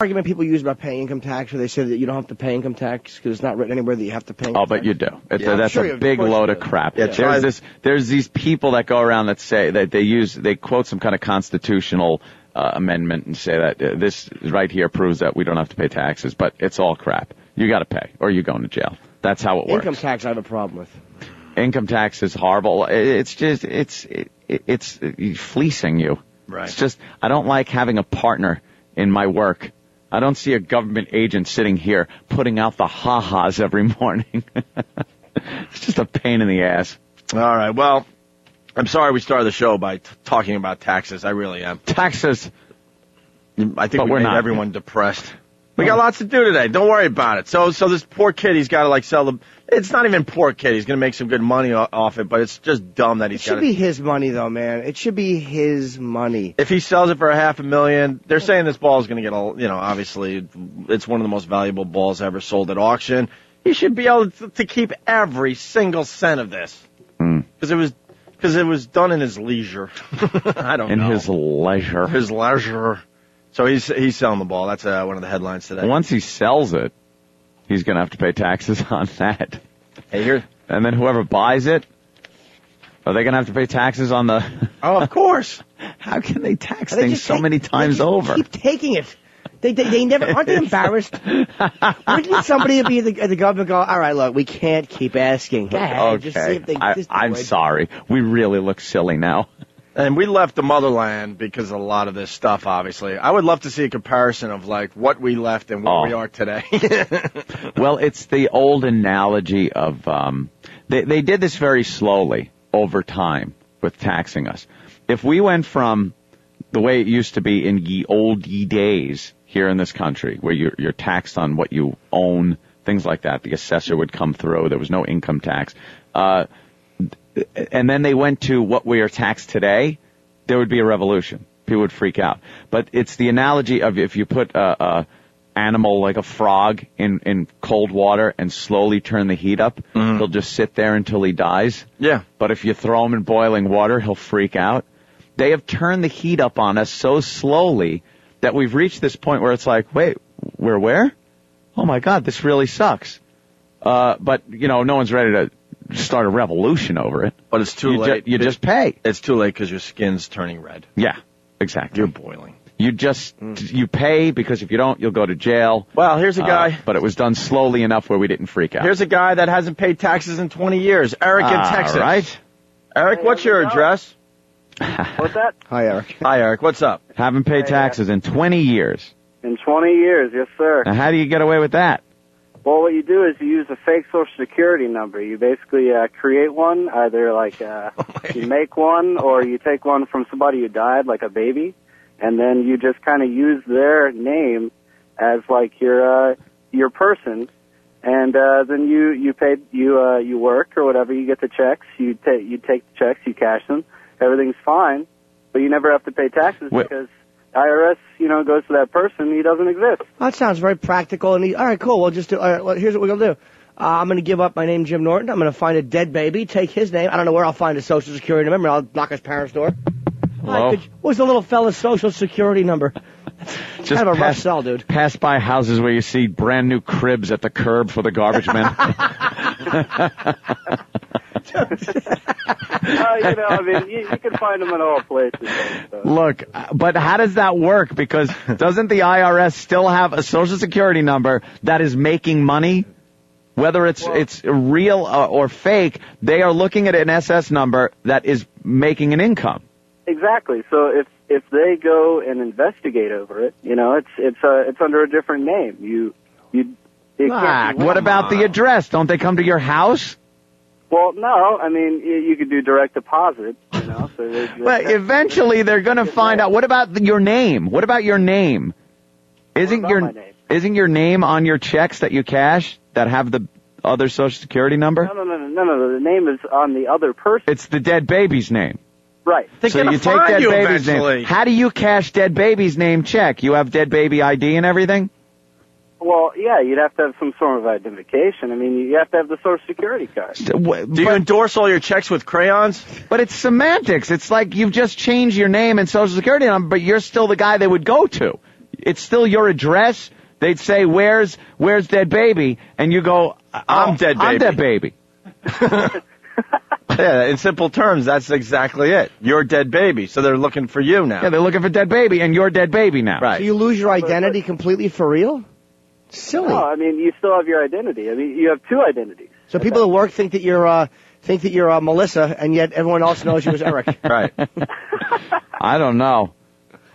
argument people use about paying income tax, where they say that you don't have to pay income tax because it's not written anywhere that you have to pay income tax. But you do. That's a big load of crap. Yeah, There's these people that go around that say that they quote some kind of constitutional amendment and say that this right here proves that we don't have to pay taxes, but it's all crap. You got to pay, or you're going to jail. That's how it works. Income tax, I have a problem with. Income tax is horrible. It's just it's fleecing you. Right. It's just I don't like having a partner in my work. I don't see a government agent sitting here putting out the ha-has every morning. It's just a pain in the ass. All right. Well, I'm sorry we started the show by talking about taxes. I really am. Taxes. I think we made everyone depressed. We got lots to do today. Don't worry about it. So this poor kid, he's got to sell the. It's not even poor kid. He's going to make some good money off it, but it's just dumb that he's got. It should be his money, though, man. It should be his money. If he sells it for $500,000, they're saying this ball is going to get obviously it's one of the most valuable balls ever sold at auction. He should be able to keep every single cent of this because it was done in his leisure. I don't know. In his leisure. His leisure. So he's selling the ball. That's one of the headlines today. Once he sells it, he's going to have to pay taxes on that. Hey, here. And then whoever buys it, are they going to have to pay taxes on the... Oh, of course. How can they tax things so many times over? Keep taking it. They never... Aren't they embarrassed? Wouldn't somebody be at the government go, all right, look, we can't keep asking. Okay. Just see if they, I'm sorry. We really look silly now. And we left the motherland because of a lot of this stuff, obviously. I would love to see a comparison of, what we left and where we are today. Well, it's the old analogy of they did this very slowly over time with taxing us. If we went from the way it used to be in ye old ye days here in this country, where you're taxed on what you own, things like that, the assessor would come through, there was no income tax, and then they went to what we are taxed today, there would be a revolution. People would freak out. But it's the analogy of if you put a animal like a frog in cold water and slowly turn the heat up, he'll just sit there until he dies. Yeah. But if you throw him in boiling water, he'll freak out. They have turned the heat up on us so slowly that we've reached this point where it's like, wait, we're where? Oh, my God, this really sucks. But, no one's ready to start a revolution over it. But it's too late. You just pay. It's too late because your skin's turning red. Yeah, exactly. You're boiling. You pay because if you don't, you'll go to jail. Well, here's a guy. But it was done slowly enough where we didn't freak out. Here's a guy that hasn't paid taxes in 20 years. Eric in Texas. Right. Eric, what's your address? What's that? Hi, Eric. Hi, Eric. What's up? Haven't paid taxes in 20 years. In 20 years, yes, sir. Now, how do you get away with that? Well, what you do is you use a fake Social Security number. You basically create one, either you make one or you take one from somebody who died, like a baby, and then you just kind of use their name as your person, and then you work or whatever. You get the checks, you take the checks, you cash them, everything's fine, but you never have to pay taxes because IRS, goes to that person. He doesn't exist. That sounds very practical. And all right, cool. We'll just do. All right, well, here's what we're gonna do. I'm gonna give up my name, Jim Norton. I'm gonna find a dead baby, take his name. I don't know where I'll find a Social Security number. I'll knock his parents' door. Hello? What's the little fella's Social Security number? Just kind of a rough sell, dude. Pass by houses where you see brand new cribs at the curb for the garbage men. You can find them in all places. So. Look, but how does that work? Because doesn't the IRS still have a Social Security number that is making money? Whether it's real or fake, they are looking at an SS number that is making an income. Exactly. So if they go and investigate over it, it's under a different name. What about the address? Don't they come to your house? Well, no. I mean, you could do direct deposit, So but eventually they're going to find out. What about your name? What about your name? Isn't your name on your checks that you cash that have the other Social Security number? No. The name is on the other person. It's the dead baby's name. Right. So you take dead baby's name. How do you cash dead baby's name check? You have dead baby ID and everything? Well, yeah, you'd have to have some sort of identification. I mean, you have to have the Social Security card. Do you endorse all your checks with crayons? But it's semantics. It's like you've just changed your name and Social Security number, but you're still the guy they would go to. it's still your address. They'd say, where's dead baby? And you go, I'm dead baby. I'm dead baby. Yeah, in simple terms, that's exactly it. You're dead baby, so they're looking for you now. Yeah, they're looking for dead baby, and you're dead baby now. Right. So you lose your identity completely for real? Silly. No, I mean, you still have your identity. I mean, you have two identities. So people at work think that you're Melissa, and yet everyone else knows you as Eric. Right. I don't know.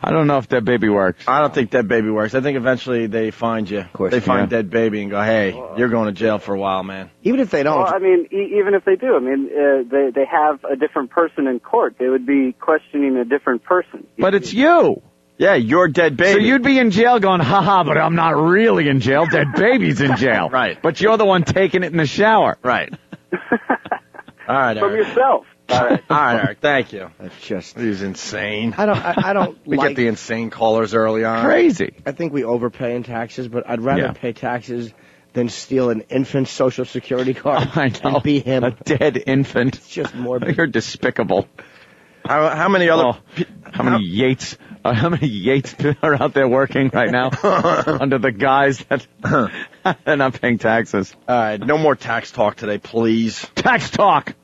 I don't know if dead baby works. I don't think dead baby works. I think eventually they find you. Of course. They find dead baby and go, hey, you're going to jail for a while, man. Even if they don't. Well, I mean, even if they do, I mean, they have a different person in court. They would be questioning a different person. But it's you. Yeah, you're dead baby. So you'd be in jail going, haha, but I'm not really in jail. Dead baby's in jail. Right. But you're the one taking it in the shower. Right. All right, From Eric. yourself. All right, Eric. Thank you. That's just. He's insane. I don't We like. get the insane callers early on. Crazy. I think we overpay in taxes, but I'd rather Yeah. pay taxes than steal an infant's social security card I know. and be him. A dead infant. It's just morbid. You're despicable. How many other? Oh, how many Yates are out there working right now under the guise that they're not paying taxes? All right, no more tax talk today, please. Tax talk.